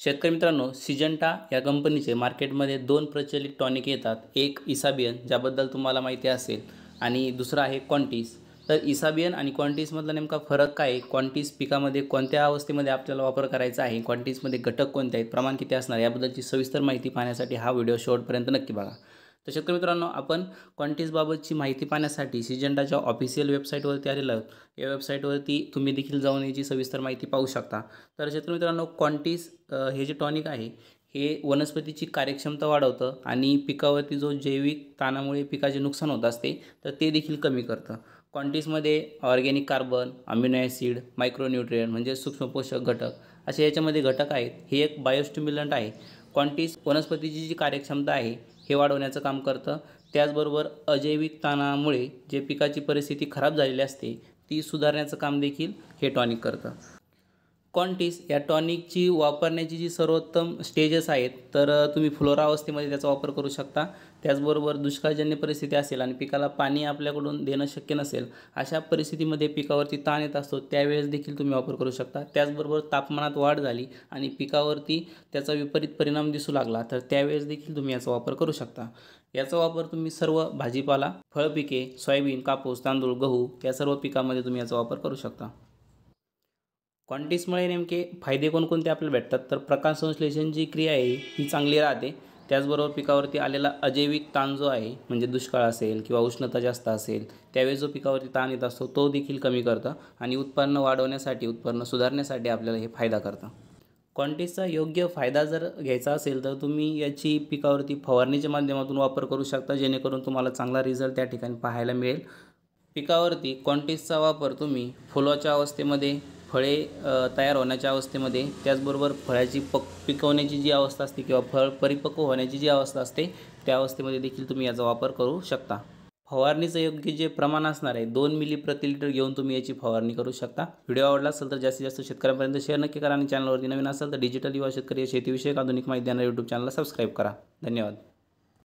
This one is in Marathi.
शेतकरी मित्रांनो, सिजंटा या कंपनीचे मार्केटमध्ये दोन प्रचलित टॉनिक येतात. एक इसाबियन, ज्याबद्दल तुम्हाला माहिती असेल, आणि दुसरा आहे क्वांटिस. तर इसाबियन आणि क्वांटिसमधला नेमका फरक काय आहे, क्वांटिस पिकामध्ये कोणत्या अवस्थेमध्ये आपल्याला वापर करायचा आहे, क्वांटिसमध्ये घटक कोणते आहेत, प्रमाण किती असणार, याबद्दलची सविस्तर माहिती पाहण्यासाठी हा व्हिडिओ शेवटपर्यंत नक्की बघा. तर शेतकरी मित्रांनो, आपण क्वांटिसबाबतची माहिती पाहण्यासाठी सिजंटाच्या ऑफिशियल वेबसाईटवरती आलेलो आहोत. या वेबसाईटवरती तुम्ही देखील जाऊन याची सविस्तर माहिती पाहू शकता. तर शेतकरी मित्रांनो, क्वांटिस हे जे टॉनिक आहे हे वनस्पतीची कार्यक्षमता वाढवतं आणि पिकावरती जो जैविक ताणामुळे पिकाचे नुकसान होत असते तर ते देखील कमी करतं. क्वांटिसमध्ये ऑर्गॅनिक कार्बन, अमिनो ॲसिड, मायक्रोन्यूट्रियन म्हणजे सूक्ष्म पोषक घटक असे याच्यामध्ये घटक आहेत. हे एक बायोस्टिम्युलंट आहे. क्वांटिस वनस्पतीची जी कार्यक्षमता आहे हे वाढवण्याचं काम करतं. त्याचबरोबर अजैविक ताणामुळे जे पिकाची परिस्थिती खराब झालेली असते ती सुधारण्याचं काम देखील हे टॉनिक करतं. क्वांटिस या टॉनिकची वापरण्याची जी सर्वोत्तम स्टेजेस आहेत, तर तुम्ही फ्लोरा अवस्थेमध्ये त्याचा वापर करू शकता. त्याचबरोबर दुष्काळजन्य परिस्थिती असेल आणि पिकाला पाणी आपल्याकडून देणं शक्य नसेल, अशा परिस्थितीमध्ये पिकावरती ताण येत असतो त्यावेळेस देखील तुम्ही वापर करू शकता. त्याचबरोबर तापमानात वाढ झाली आणि पिकावरती त्याचा विपरीत परिणाम दिसू लागला तर त्यावेळेस देखील तुम्ही याचा वापर करू शकता. याचा वापर तुम्ही सर्व भाजीपाला, फळपिके, सोयाबीन, कापूस, तांदूळ, गहू या सर्व पिकांमध्ये तुम्ही याचा वापर करू शकता. क्वांटिसमुळे नेमके फायदे कोणकोणते आपल्याला भेटतात, तर प्रकाश संश्लेषण जी क्रिया आहे ही चांगली राहते. त्याचबरोबर पिकावरती आलेला अजैविक ताण जो आहे, म्हणजे दुष्काळ असेल किंवा उष्णता जास्त असेल त्यावेळेस जो पिकावरती ताण येत असतो तो देखील कमी करतं आणि उत्पन्न वाढवण्यासाठी, उत्पन्न सुधारण्यासाठी आपल्याला हे फायदा करतं. क्वांटिसचा योग्य फायदा जर घ्यायचा असेल तर तुम्ही याची पिकावरती फवारणीच्या माध्यमातून वापर करू शकता, जेणेकरून तुम्हाला चांगला रिझल्ट त्या ठिकाणी पाहायला मिळेल. पिकावरती क्वांटिसचा वापर तुम्ही फुलाच्या अवस्थेमध्ये, फळे तयार होण्याच्या अवस्थेमध्ये, त्याचबरोबर फळाची पिकवण्याची जी अवस्था असते किंवा फळ परिपक्व होण्याची जी अवस्था असते त्या अवस्थेमध्ये देखील तुम्ही याचा वापर करू शकता. फवारणीचं योग्य जे प्रमाण असणार आहे 2 मिली प्रति लिटर घेऊन तुम्ही याची फवारणी करू शकता. व्हिडिओ आवडला असेल तर जास्तीत जास्त शेतकऱ्यांपर्यंत शेअर नक्की करा आणि चॅनलवरती नवीन असेल तर डिजिटल युवा शेतकरी शेतीविषयक आधुनिक माहिती देणाऱ्या यूट्यूब चॅनलला सबस्क्राईब करा. धन्यवाद.